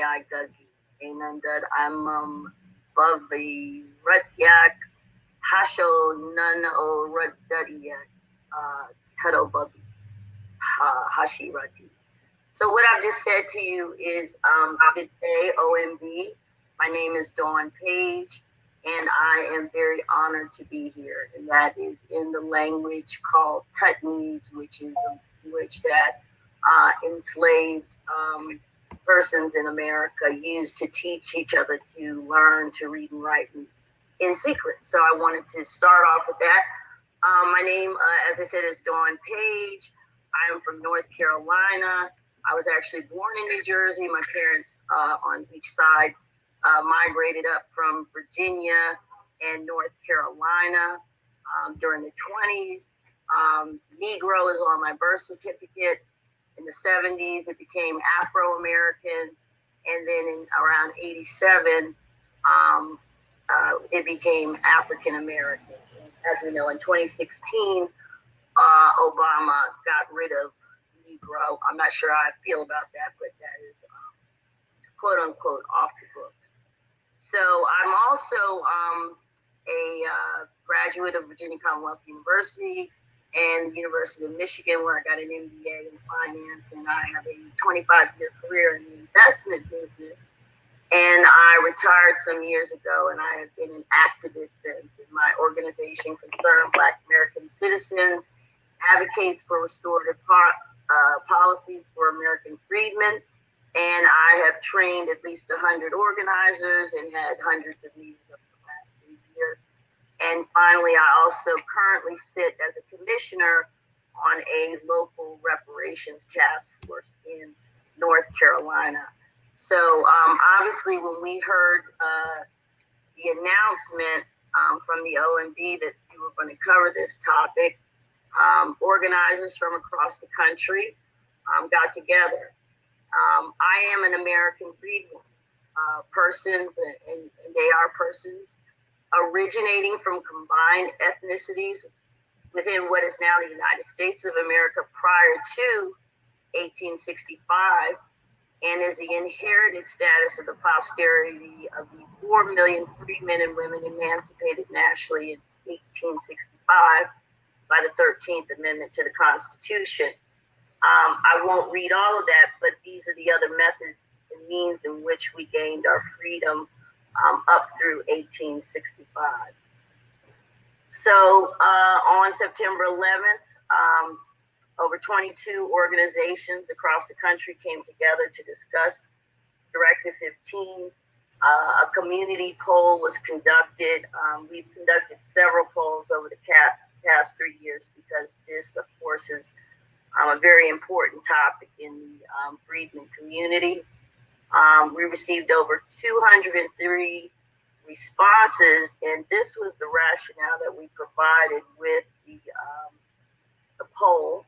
I Gagi. And that I'm Bavi Rutyak Hasho Nun O Rutdadiak Tado Babi Hashirati. So what I've just said to you is good day, OMB. My name is Dawn Page, and I am very honored to be here. And that is in the language called Tutnese, which that enslaved persons in America used to teach each other to learn to read and write in secret. So I wanted to start off with that. My name, as I said, is Dawn Page. I am from North Carolina. I was actually born in New Jersey. My parents on each side migrated up from Virginia and North Carolina during the 20s. Negro is on my birth certificate. In the 70s, it became Afro American. And then in around 87, it became African American. As we know, in 2016, Obama got rid of Negro. I'm not sure how I feel about that, but that is quote unquote off the books. So I'm also a graduate of Virginia Commonwealth University and the University of Michigan, where I got an MBA in finance, and I have a 25-year career in the investment business. And I retired some years ago, and I have been an activist since. And my organization, Concerned Black American Citizens, advocates for restorative policies for American freedmen. And I have trained at least 100 organizers and had hundreds of meetings over the last 3 years. And finally, I also currently sit as a commissioner on a local reparations task force in North Carolina. So obviously, when we heard the announcement from the OMB that we were going to cover this topic, organizers from across the country got together. I am an American freedman person, and they are persons originating from combined ethnicities within what is now the United States of America prior to 1865, and is the inherited status of the posterity of the 4 million free men and women emancipated nationally in 1865 by the 13th Amendment to the Constitution. I won't read all of that, but these are the other methods and means in which we gained our freedom up through 1865. So on September 11th, over 22 organizations across the country came together to discuss Directive 15. A community poll was conducted. We've conducted several polls over the past 3 years because this, of course, is a very important topic in the freedmen community. We received over 203 responses, and this was the rationale that we provided with the poll.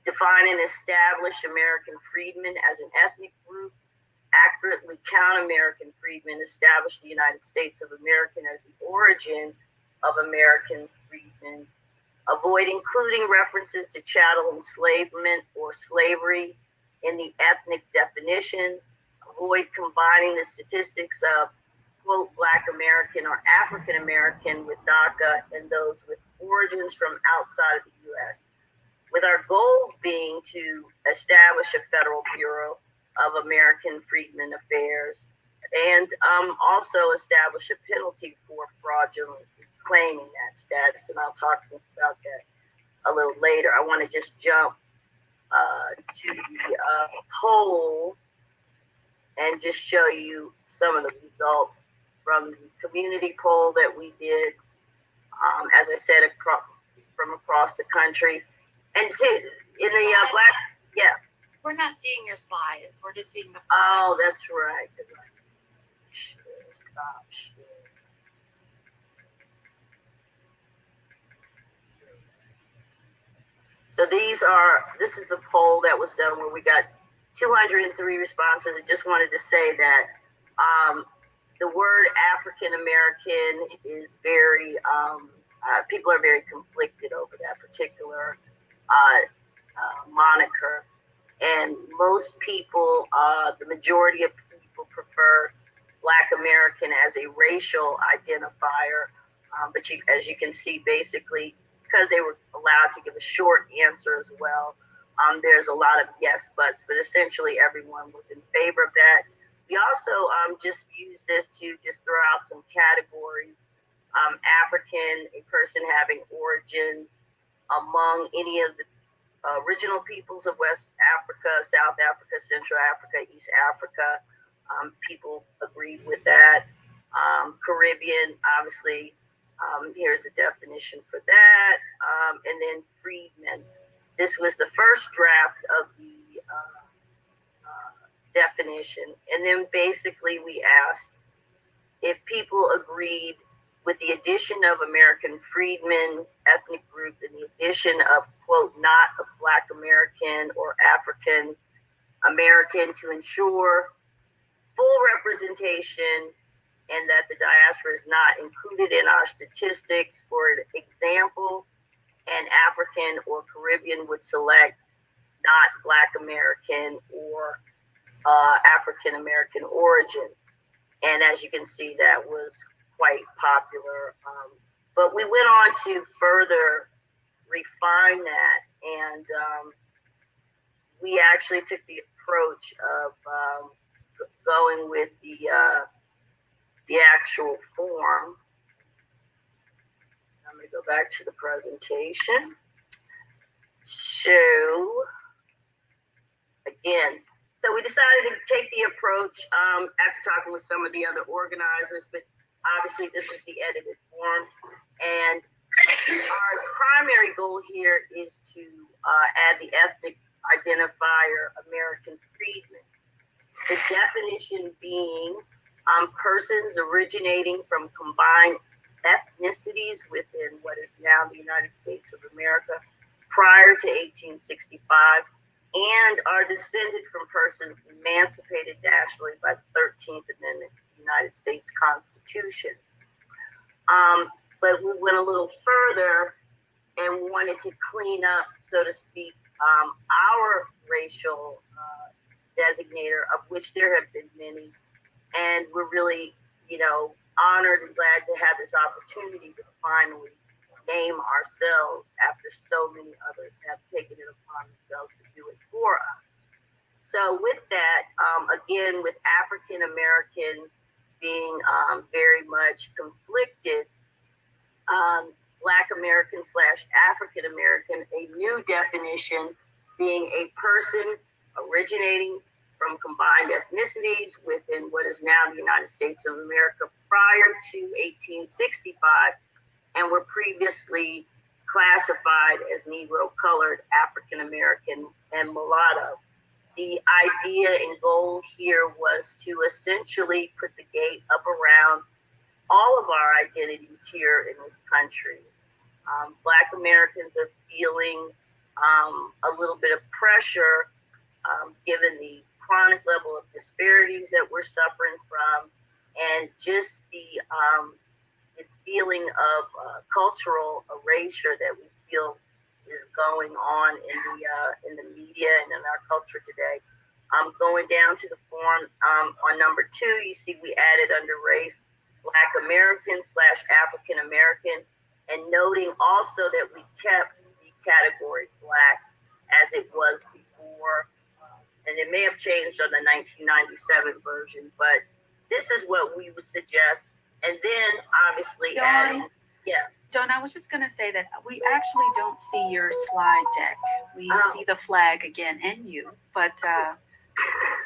Define and establish American freedmen as an ethnic group, accurately count American freedmen, establish the United States of America as the origin of American freedmen, avoid including references to chattel enslavement or slavery in the ethnic definition, avoid combining the statistics of, quote, Black American or African American with DACA and those with origins from outside of the U.S., with our goals being to establish a federal bureau of American Freedmen Affairs and also establish a penalty for fraudulently claiming that status. And I'll talk about that a little later. I want to just jump to the poll and just show you some of the results from the community poll that we did, as I said, from across the country. And in the Black, yeah. We're not seeing your slides. We're just seeing the. Oh, that's right. Stop. So this is the poll that was done where we got 203 responses. I just wanted to say that the word African American is very, people are very conflicted over that particular moniker. And most people, the majority of prefer Black American as a racial identifier. But as you can see, basically, because they were allowed to give a short answer as well, there's a lot of yes buts, but essentially everyone was in favor of that. We also just use this to just throw out some categories. African, a person having origins among any of the original peoples of West Africa, South Africa, Central Africa, East Africa. People agreed with that. Caribbean, obviously, here's a definition for that. And then freedmen. This was the first draft of the definition. And then basically we asked if people agreed with the addition of American freedmen ethnic group and the addition of, quote, not of Black American or African American to ensure full representation and that the diaspora is not included in our statistics. For example, an African or Caribbean would select not Black American or African American origin. And as you can see, that was quite popular. But we went on to further refine that, and we actually took the approach of going with the actual form. I'm going to go back to the presentation. So, again, so we decided to take the approach after talking with some of the other organizers, but obviously this is the edited form. And our primary goal here is to add the ethnic identifier American freedmen. The definition being persons originating from combined ethnicities within what is now the United States of America prior to 1865 and are descended from persons emancipated nationally by the 13th Amendment of the United States Constitution. But we went a little further and wanted to clean up, so to speak, our racial designator, of which there have been many. And we're really, honored and glad to have this opportunity to finally name ourselves after so many others have taken it upon themselves to do it for us. So with that, again, with African American being very much conflicted, Black American / African American, a new definition being a person originating from combined ethnicities within what is now the United States of America prior to 1865 and were previously classified as Negro, colored, African American, and mulatto. The idea and goal here was to essentially put the gate up around all of our identities here in this country. Black Americans are feeling a little bit of pressure given the chronic level of disparities that we're suffering from and just the feeling of cultural erasure that we feel is going on in the media and in our culture today. Going down to the form on number 2, you see we added under race Black American / African American, and noting also that we kept the category Black as it was before, and it may have changed on the 1997 version, but this is what we would suggest. And then obviously adding, yes. Dawn, I was just going to say that we actually don't see your slide deck. We see the flag again and you, but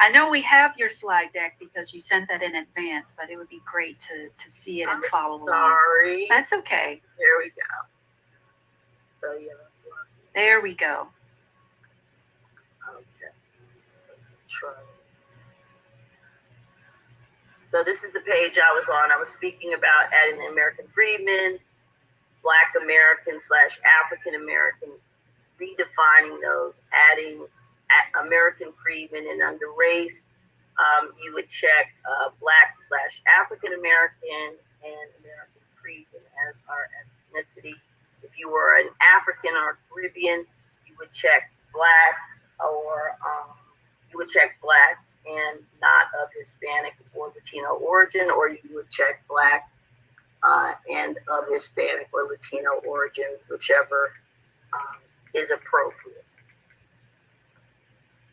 I know we have your slide deck because you sent that in advance, but it would be great to see it and follow along. Sorry. That's okay. There we go. So yeah. There we go. Okay. Try. So this is the page I was on. I was speaking about adding the American freedmen, Black American / African American, redefining those, adding American freedmen, and under race, you would check Black / African American and American freedmen as our ethnicity. If you were an African or Caribbean, you would check Black, or you would check Black and not of Hispanic or Latino origin, or you would check Black and of Hispanic or Latino origin, whichever is appropriate.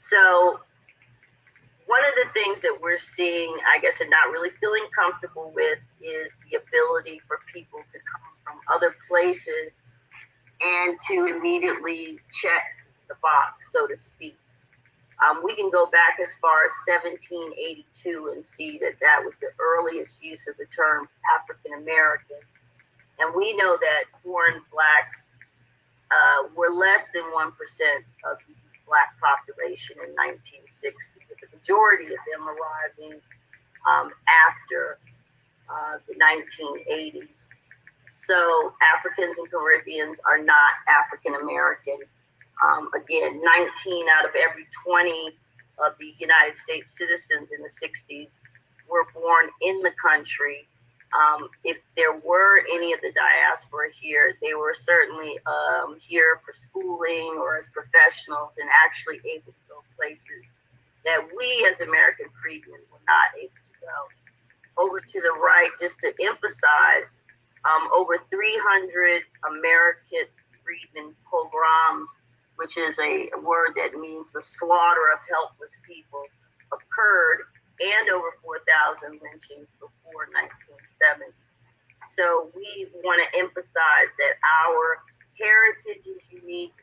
So one of the things that we're seeing, I guess, and not really feeling comfortable with is the ability for people to come from other places and to immediately check the box, so to speak. We can go back as far as 1782 and see that that was the earliest use of the term African American. And we know that foreign Blacks were less than 1% of the Black population in 1960, with the majority of them arriving after the 1980s. So Africans and Caribbeans are not African American. Again, 19 out of every 20 of the United States citizens in the 60s were born in the country. If there were any of the diaspora here, they were certainly here for schooling or as professionals and actually able to go places that we as American freedmen were not able to go. Over to the right, just to emphasize, over 300 American freedmen pogroms, which is a word that means the slaughter of helpless people, occurred, and over 4,000 lynchings before 1970. So we want to emphasize that our heritage is unique.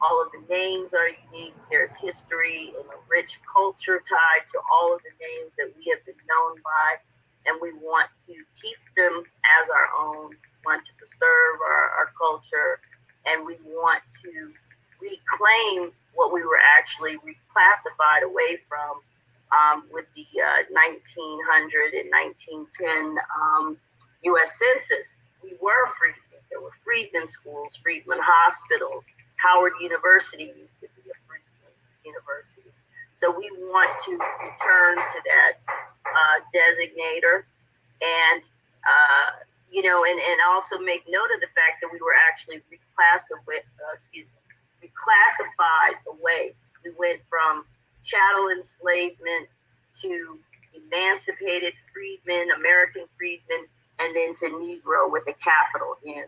All of the names are unique. There's history and a rich culture tied to all of the names that we have been known by, and we want to keep them as our own, want to preserve our culture, and we want to reclaim what we were actually reclassified away from with the 1900 and 1910 U.S. Census. We were freedmen. There were freedmen schools, freedmen hospitals. Howard University used to be a freedmen university. So we want to return to that designator and, and also make note of the fact that we were actually reclassified away. We went from chattel enslavement to emancipated freedmen, American freedmen, and then to Negro with a capital N.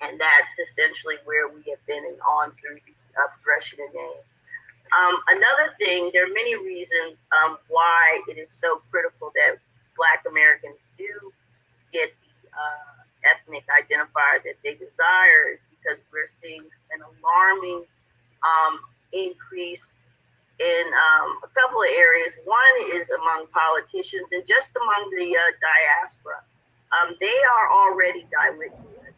And that's essentially where we have been and on through the progression of names. Another thing, there are many reasons why it is so critical that Black Americans do get the ethnic identifier that they desire, is because we're seeing an alarming increase in a couple of areas. One is among politicians and just among the diaspora. They are already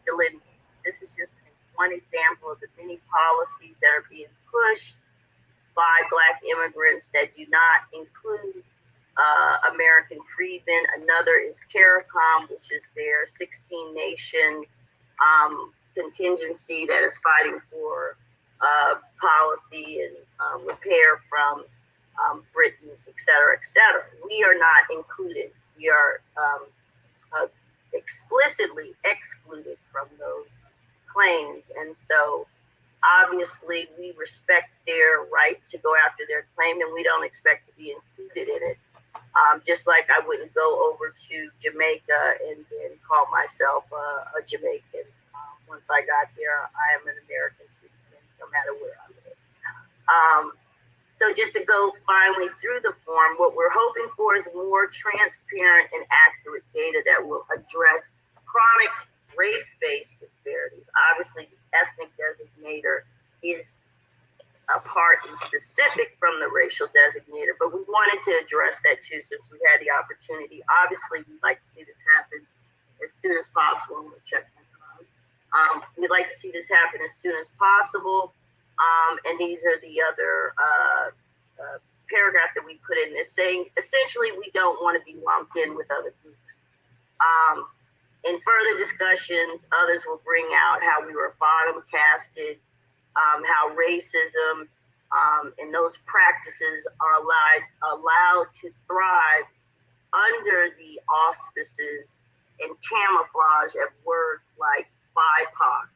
delineated. This is just one example of the many policies that are being pushed by Black immigrants that do not include American freedmen. Another is CARICOM, which is their 16-nation contingency that is fighting for policy and repair from Britain, et cetera, et cetera. We are not included. We are explicitly excluded from those claims. And so obviously we respect their right to go after their claim, and we don't expect to be included in it. Just like I wouldn't go over to Jamaica and then call myself a Jamaican. Once I got there, I am an American citizen, no matter where I live. So just to go finally through the form, what we're hoping for is more transparent and accurate data that will address chronic race-based disparities. Obviously, the ethnic designator is apart and specific from the racial designator, but we wanted to address that too since we had the opportunity. Obviously, we'd like to see this happen as soon as possible. I'm going to check my time. We'd like to see this happen as soon as possible. And these are the other paragraph that we put in. It's saying, essentially, we don't want to be lumped in with other groups. In further discussions, others will bring out how we were bottom casted, how racism and those practices are allowed to thrive under the auspices and camouflage of words like BIPOC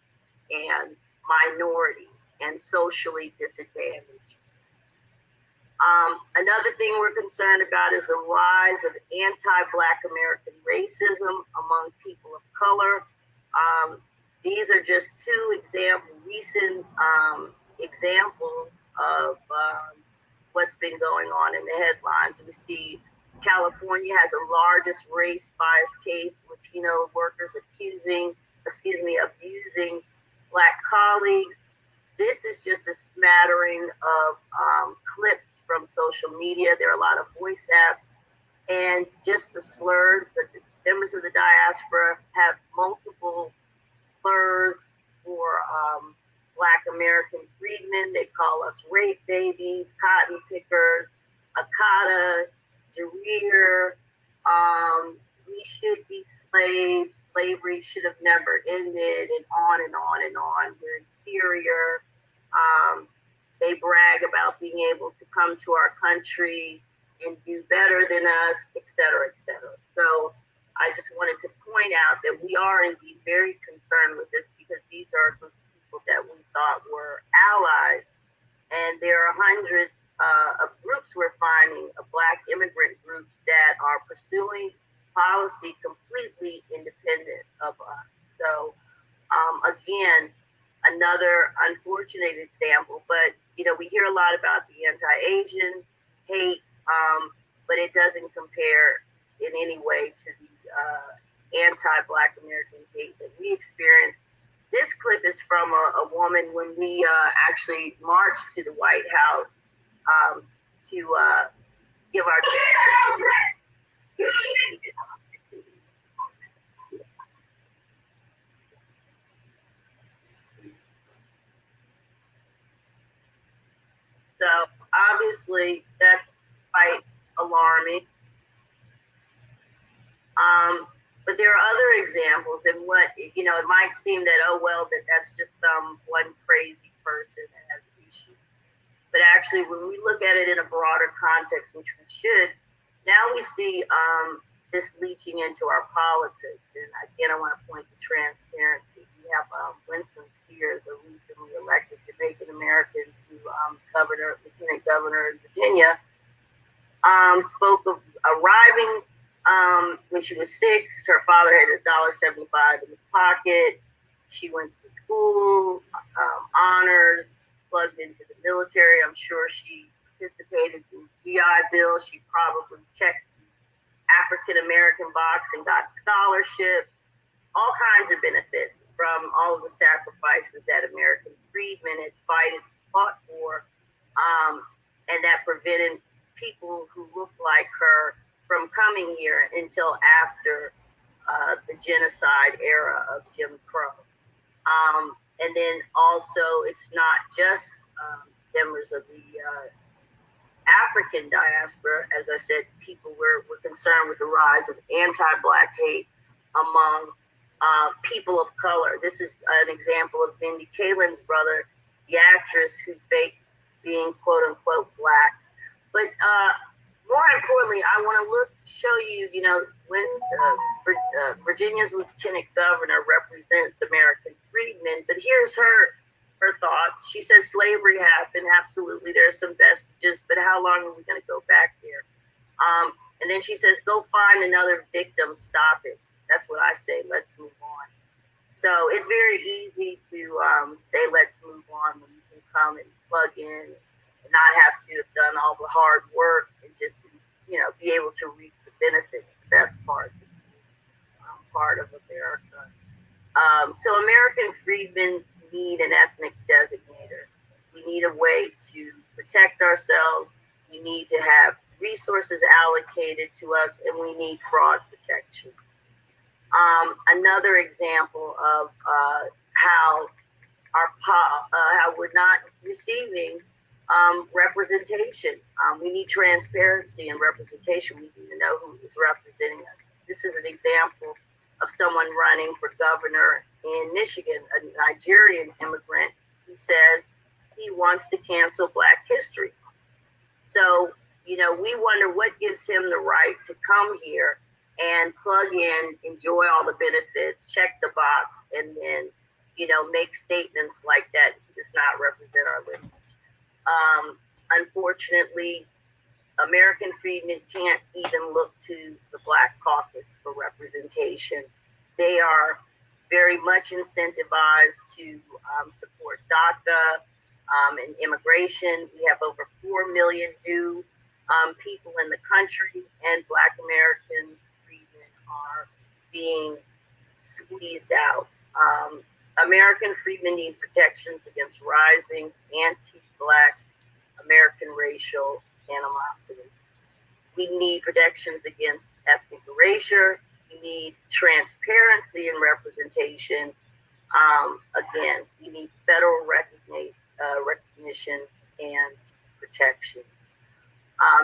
and minority and socially disadvantaged. Another thing we're concerned about is the rise of anti-Black American racism among people of color. These are just two recent examples of what's been going on in the headlines. We see California has the largest race bias case, Latino workers abusing Black colleagues. This is just a smattering of clips from social media. There are a lot of voice apps and just the slurs that the members of the diaspora have multiple slurs for Black American freedmen. They call us rape babies, cotton pickers, Akata, Jareer. We should be slaves. Slavery should have never ended, and on and on and on. We're inferior. They brag about being able to come to our country and do better than us, et cetera, et cetera. So I just wanted to point out that we are indeed very concerned with this because these are the people that we thought were allies. And there are hundreds of groups we're finding, of Black immigrant groups that are pursuing policy completely independent of us. So again, another unfortunate example, but we hear a lot about the anti-Asian hate, but it doesn't compare in any way to the anti-Black American hate that we experience. This clip is from a woman when we actually marched to the White House to give our So obviously that's quite alarming. But there are other examples, and it might seem that, oh, well, that's just some one crazy person that has issues. But actually, when we look at it in a broader context, which we should, now we see this leaching into our politics. And again, I want to point to transparency. We have Winston Sears, a recently elected Jamaican American who lieutenant governor in Virginia, spoke of arriving when she was 6. Her father had $1.75 in his pocket. She went to school, honors, plugged into the military. I'm sure she participated in GI Bill. She probably checked the African American box and got scholarships, all kinds of benefits from all of the sacrifices that American freedmen had fought for, and that prevented people who looked like her from coming here until after the genocide era of Jim Crow. And then also, it's not just members of the African diaspora. As I said, we're concerned with the rise of anti-Black hate among people of color. This is an example of Mindy Kaling's brother, the actress who faked being quote unquote Black. But more importantly, I want to show you, when Virginia's lieutenant governor represents American freedmen, but here's her thoughts. She says slavery happened. Absolutely, there's some vestiges, but how long are we going to go back there? And then she says, go find another victim. Stop it. That's what I say. Let's move on. So it's very easy to say, let's move on when you can come and plug in and not have to have done all the hard work and just, be able to reap the benefits, the best part of America. So American freedmen need an ethnic designator. We need a way to protect ourselves. We need to have resources allocated to us, and we need fraud protection. Another example of how we're not receiving representation. We need transparency and representation. We need to know who is representing us. This is an example of someone running for governor in Michigan, a Nigerian immigrant who says he wants to cancel Black history. So, we wonder what gives him the right to come here and plug in, enjoy all the benefits, check the box, and then, make statements like that. He does not represent our lineage. Unfortunately, American freedmen can't even look to the Black Caucus for representation. They are very much incentivized to support DACA and immigration. We have over 4 million new people in the country, and Black American freedmen are being squeezed out. American freedmen need protections against rising anti-Black American racial animosity. We need protections against ethnic erasure. We need transparency and representation. Again, we need federal recognition and protections.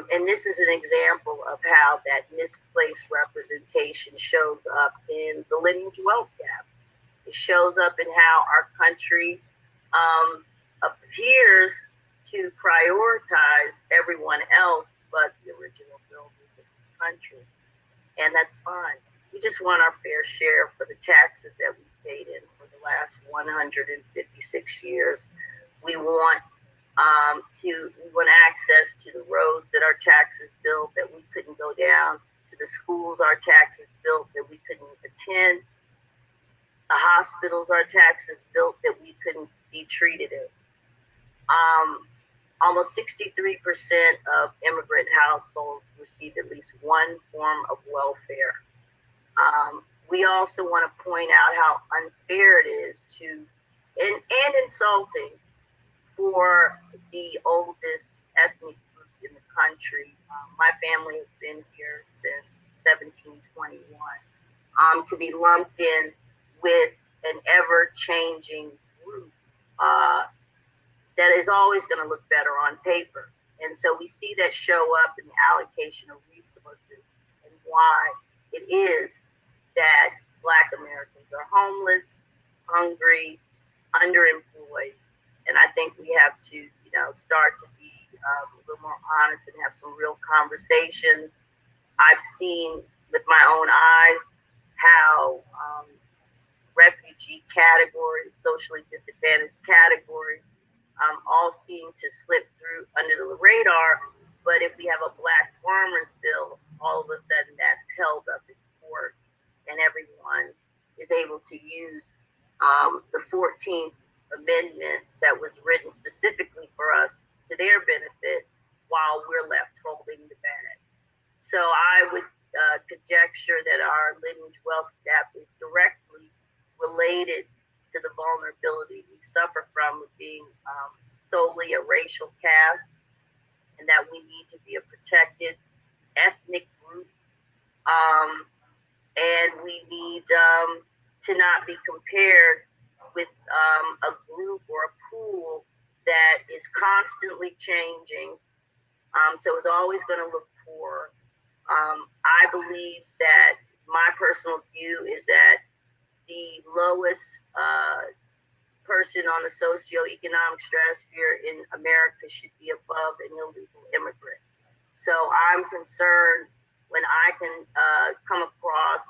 And this is an example of how that misplaced representation shows up in the lineage wealth gap. It shows up in how our country appears to prioritize everyone else but the original builders of the country. And that's fine. We just want our fair share for the taxes that we've paid in for the last 156 years. We want we want access to the roads that our taxes built that we couldn't go down, to the schools our taxes built that we couldn't attend, the hospitals our taxes built that we couldn't be treated in. Almost 63% of immigrant households receive at least one form of welfare. We also want to point out how unfair it is and insulting for the oldest ethnic group in the country. My family has been here since 1721. To be lumped in with an ever-changing group that is always going to look better on paper. And so we see that show up in the allocation of resources and why it is that Black Americans are homeless, hungry, underemployed. And I think we have to, start to be a little more honest and have some real conversations. I've seen with my own eyes how refugee categories, socially disadvantaged categories, all seem to slip through under the radar. But if we have a Black farmers bill, all of a sudden that's held up in court, and everyone is able to use the 14th Amendment that was written specifically for us to their benefit, while we're left holding the bag. So I would conjecture that our lineage wealth gap is directly related to the vulnerability we suffer from with being solely a racial caste, and that we need to be a protected ethnic group, and we need to not be compared with a group or a pool that is constantly changing. So it's always going to look poor. I believe that my personal view is that the lowest person on the socioeconomic stratosphere in America should be above an illegal immigrant. So I'm concerned when I can come across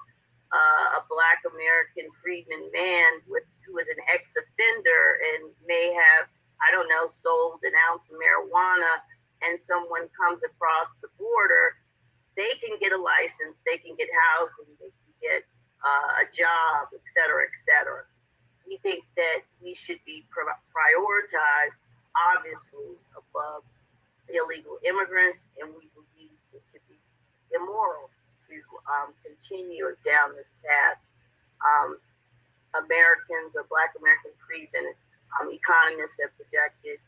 a Black American freedman man who is an ex-offender and may have, I don't know, sold an ounce of marijuana, and someone comes across the border. They can get a license, they can get housing, they can get a job, et cetera, et cetera. We think that we should be prioritized, obviously, above illegal immigrants, and we believe it to be immoral to continue down this path. Americans or Black American freedmen, economists have projected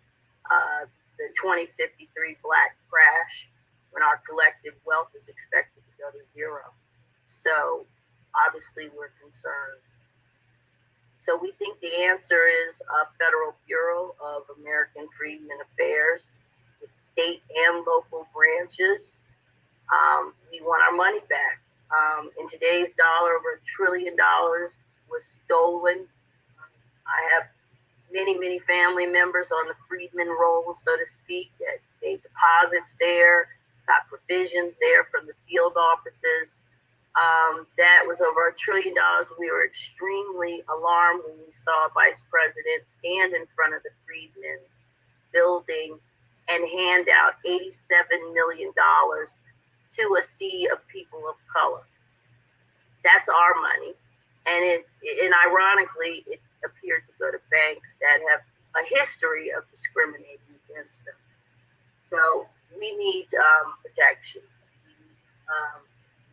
the 2053 Black crash, when our collective wealth is expected to go to zero. So obviously we're concerned. So we think the answer is a Federal Bureau of American Freedmen Affairs, with state and local branches. We want our money back. In today's dollar, over $1 trillion was stolen. I have many, many family members on the freedmen roll, so to speak, that made deposits there, got provisions there from the field offices. That was over $1 trillion. We were extremely alarmed when we saw Vice President stand in front of the freedmen building and hand out $87 million to a sea of people of color. That's our money. And ironically, it's appeared to go to banks that have a history of discriminating against them. So we need protections.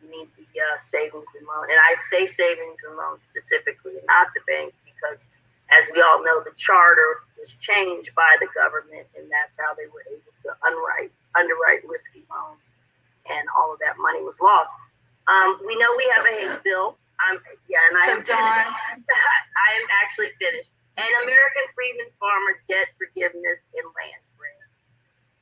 We need the savings and loan. And I say savings and loans specifically, not the bank, because as we all know, the charter was changed by the government, and that's how they were able to underwrite risky loans, and all of that money was lost. We know we have a hate bill. So Dawn, I am actually finished. An American Freedman Farmer debt forgiveness and land grant.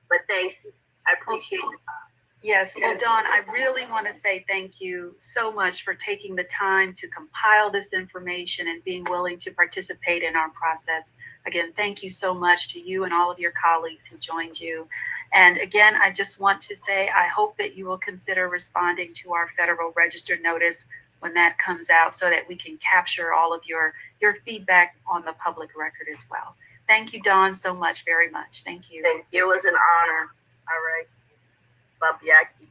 But thank you. I appreciate the time. yes, well, Dawn, I really want to say thank you so much for taking the time to compile this information and being willing to participate in our process. Again, thank you so much to you and all of your colleagues who joined you. And again, I just want to say, I hope that you will consider responding to our Federal Register notice when that comes out, so that we can capture all of your feedback on the public record as well. Thank you, Dawn, so much, very much. Thank you. Thank you. It was an honor. All right. Babiaki.